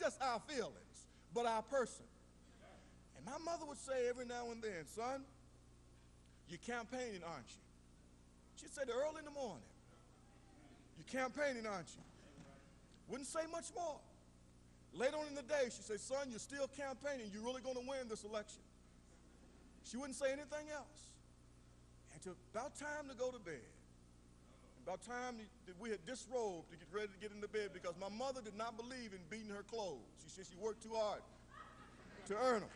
just our feelings, but our person. And my mother would say every now and then, son, you're campaigning, aren't you? She'd say early in the morning, you're campaigning, aren't you? Wouldn't say much more. Later on in the day, she'd say, son, you're still campaigning. You're really going to win this election. She wouldn't say anything else. Until about time to go to bed. About time that we had disrobed to get ready to get into bed, because my mother did not believe in beating her clothes. She said she worked too hard to earn them.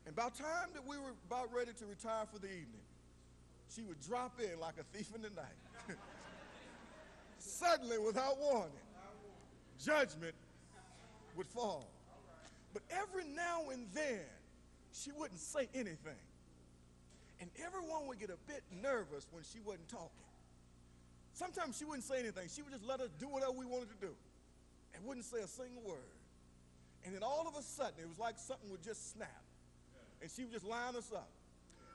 And about time that we were about ready to retire for the evening, she would drop in like a thief in the night. Suddenly, without warning, judgment would fall. But every now and then, she wouldn't say anything. And everyone would get a bit nervous when she wasn't talking. Sometimes she wouldn't say anything. She would just let us do whatever we wanted to do and wouldn't say a single word. And then all of a sudden, it was like something would just snap. And she would just line us up.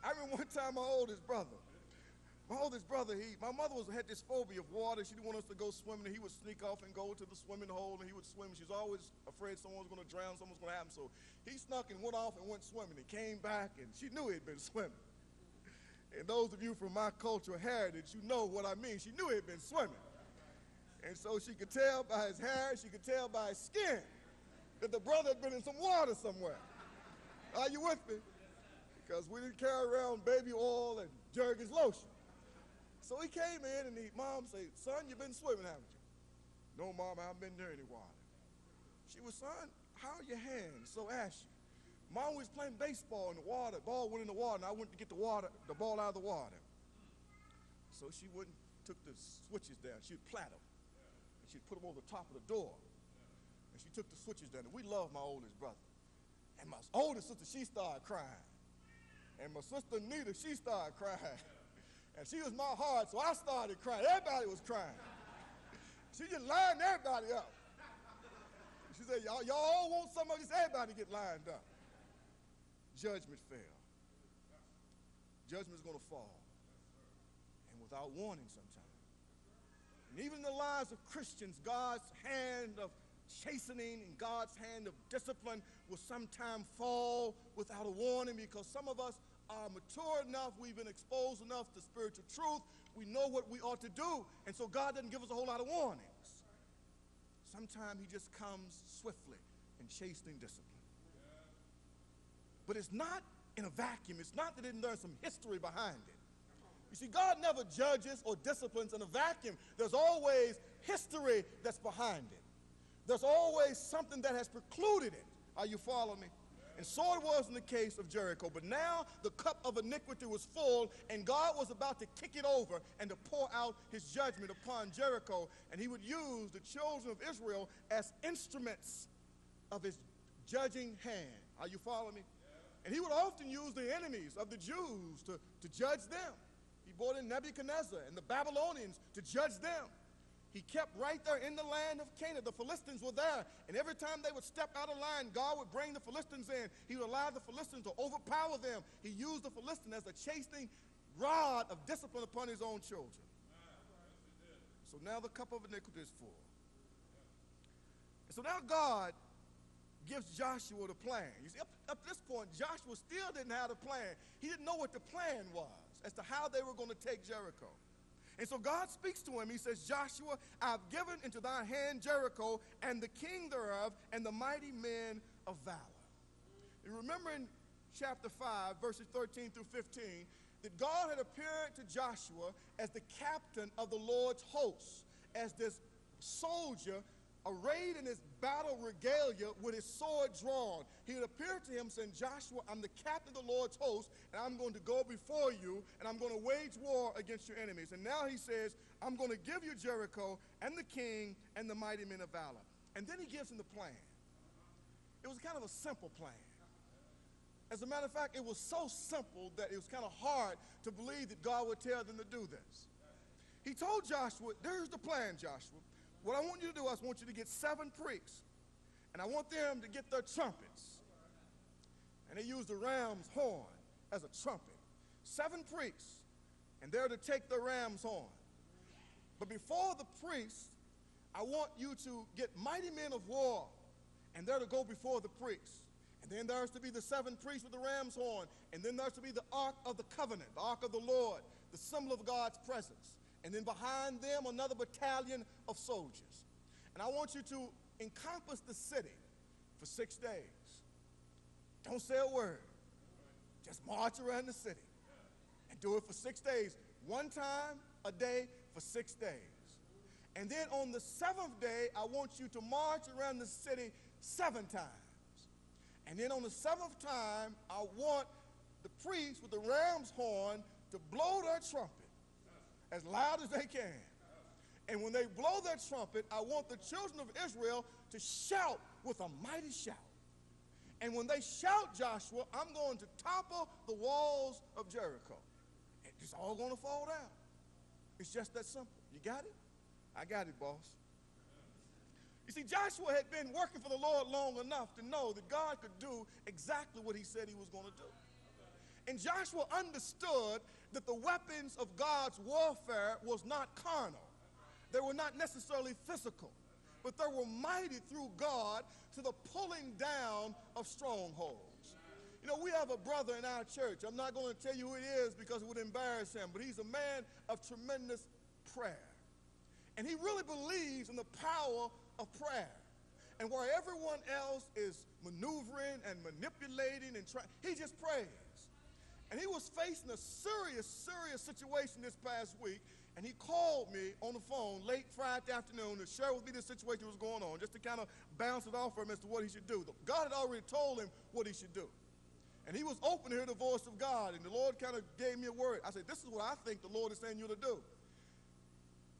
I remember one time my oldest brother, my mother had this phobia of water. She didn't want us to go swimming, and he would sneak off and go to the swimming hole, and he would swim. She was always afraid someone was going to drown, something was going to happen. So he snuck and went off and went swimming. He came back, and she knew he'd been swimming. And those of you from my cultural heritage, you know what I mean. She knew he'd been swimming. And so she could tell by his hair, she could tell by his skin that the brother had been in some water somewhere. Are you with me? Because we didn't carry around baby oil and Jergens lotion. So he came in and mom said, son, you've been swimming, haven't you? No, mom, I haven't been near any water. She was, son, how are your hands so ashy? Mom was playing baseball in the water. The ball went in the water, and I went to get the ball out of the water. So she took the switches down. She'd plait them. And she'd put them over the top of the door. And she took the switches down. And we loved my oldest brother. And my oldest sister, she started crying. And my sister Nita, she started crying. And she was my heart, so I started crying. Everybody was crying. She just lined everybody up. She said, y'all all want somebody, just everybody get lined up. Judgment fell. Judgment is going to fall. And without warning sometimes. And even in the lives of Christians, God's hand of chastening and God's hand of discipline will sometimes fall without a warning, because some of us are mature enough, we've been exposed enough to spiritual truth, we know what we ought to do, and so God doesn't give us a whole lot of warnings. Sometimes he just comes swiftly in chastening discipline. But it's not in a vacuum. It's not that there's some history behind it. You see, God never judges or disciplines in a vacuum. There's always history that's behind it. There's always something that has precluded it. Are you following me? And so it was in the case of Jericho. But now the cup of iniquity was full, and God was about to kick it over and to pour out his judgment upon Jericho. And he would use the children of Israel as instruments of his judging hand. Are you following me? And he would often use the enemies of the Jews to judge them. He brought in Nebuchadnezzar and the Babylonians to judge them. He kept right there in the land of Canaan. The Philistines were there. And every time they would step out of line, God would bring the Philistines in. He would allow the Philistines to overpower them. He used the Philistines as a chastening rod of discipline upon his own children. So now the cup of iniquity is full. And so now God gives Joshua the plan. You see, up to this point, Joshua still didn't have a plan. He didn't know what the plan was as to how they were going to take Jericho. And so God speaks to him. He says, Joshua, I've given into thy hand Jericho and the king thereof and the mighty men of valor. You remember in chapter 5, verses 13 through 15, that God had appeared to Joshua as the captain of the Lord's hosts, as this soldier arrayed in his battle regalia with his sword drawn. He had appeared to him saying, Joshua, I'm the captain of the Lord's host, and I'm going to go before you, and I'm going to wage war against your enemies. And now he says, I'm going to give you Jericho and the king and the mighty men of valor. And then he gives him the plan. It was kind of a simple plan. As a matter of fact, it was so simple that it was kind of hard to believe that God would tell them to do this. He told Joshua, there's the plan, Joshua. What I want you to do is I want you to get 7 priests, and I want them to get their trumpets. And they use the ram's horn as a trumpet. 7 priests, and they're to take the ram's horn. But before the priests, I want you to get mighty men of war, and they're to go before the priests. And then there's to be the 7 priests with the ram's horn, and then there's to be the Ark of the Covenant, the Ark of the Lord, the symbol of God's presence. And then behind them, another battalion of soldiers. And I want you to encompass the city for 6 days. Don't say a word. Just march around the city and do it for 6 days. One time a day for 6 days. And then on the 7th day, I want you to march around the city 7 times. And then on the 7th time, I want the priests with the ram's horn to blow their trumpet as loud as they can. And when they blow their trumpet, I want the children of Israel to shout with a mighty shout. And when they shout, Joshua, I'm going to topple the walls of Jericho. It's all going to fall down. It's just that simple. You got it? I got it, boss. You see, Joshua had been working for the Lord long enough to know that God could do exactly what he said he was going to do. And Joshua understood that the weapons of God's warfare was not carnal. They were not necessarily physical, but they were mighty through God to the pulling down of strongholds. You know, we have a brother in our church. I'm not going to tell you who it is because it would embarrass him, but he's a man of tremendous prayer. And he really believes in the power of prayer. And where everyone else is maneuvering and manipulating and trying, he just prays. And he was facing a serious situation this past week, and he called me on the phone late Friday afternoon to share with me the situation that was going on, just to kind of bounce it off for him as to what he should do. God had already told him what he should do. And he was open to hear the voice of God, and the Lord kind of gave me a word. I said, this is what I think the Lord is saying you to do.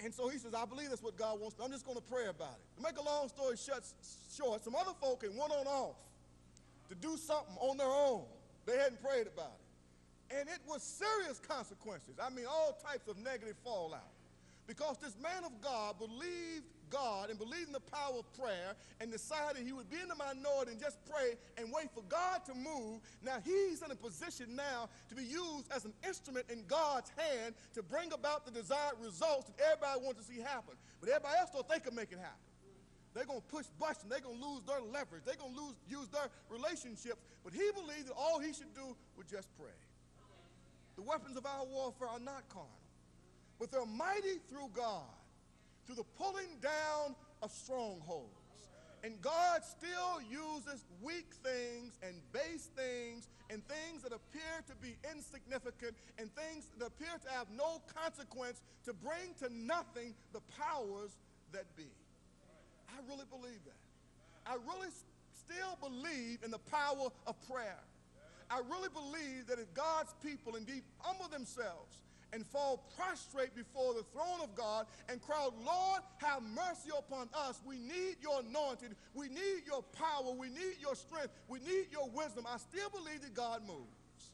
And so he says, I believe that's what God wants. I'm just going to pray about it. To make a long story short, some other folk had went on off to do something on their own. They hadn't prayed about it. And it was serious consequences. I mean, all types of negative fallout. Because this man of God believed God and believed in the power of prayer and decided he would be in the minority and just pray and wait for God to move. Now he's in a position now to be used as an instrument in God's hand to bring about the desired results that everybody wants to see happen. But everybody else don't think can make it happen. They're going to push buttons. They're going to lose their leverage. They're going to use their relationships. But he believed that all he should do was just pray. The weapons of our warfare are not carnal, but they're mighty through God, through the pulling down of strongholds. And God still uses weak things and base things and things that appear to be insignificant and things that appear to have no consequence to bring to nothing the powers that be. I really believe that. I really still believe in the power of prayer. I really believe that if God's people indeed humble themselves and fall prostrate before the throne of God and cry, Lord, have mercy upon us. We need your anointing. We need your power. We need your strength. We need your wisdom. I still believe that God moves.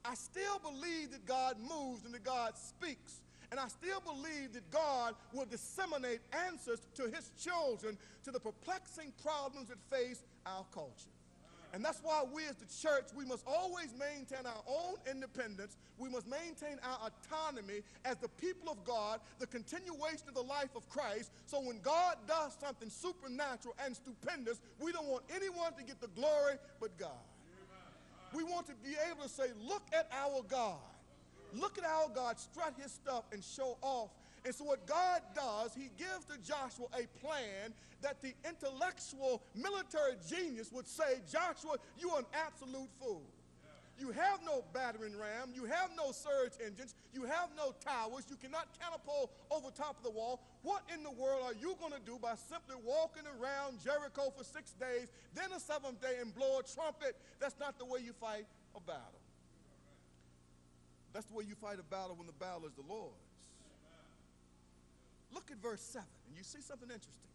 I still believe that God moves and that God speaks. And I still believe that God will disseminate answers to his children to the perplexing problems that face our culture. And that's why we as the church, we must always maintain our own independence. We must maintain our autonomy as the people of God, the continuation of the life of Christ. So when God does something supernatural and stupendous, we don't want anyone to get the glory but God. We want to be able to say, look at our God. Look at our God strut his stuff and show off. And so what God does, he gives to Joshua a plan that the intellectual military genius would say, Joshua, you are an absolute fool. You have no battering ram. You have no surge engines. You have no towers. You cannot catapult over top of the wall. What in the world are you going to do by simply walking around Jericho for 6 days, then the 7th day and blow a trumpet? That's not the way you fight a battle. That's the way you fight a battle when the battle is the Lord's. Look at verse 7, and you see something interesting.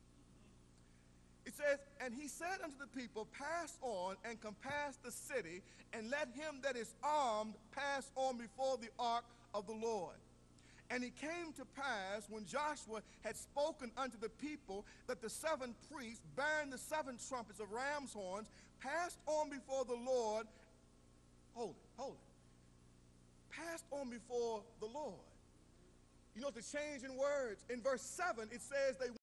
It says, and he said unto the people, pass on and compass the city, and let him that is armed pass on before the ark of the Lord. And it came to pass, when Joshua had spoken unto the people, that the 7 priests, bearing the 7 trumpets of ram's horns, passed on before the Lord. Hold it. Passed on before the Lord. You know, the change in words. In verse 7, it says they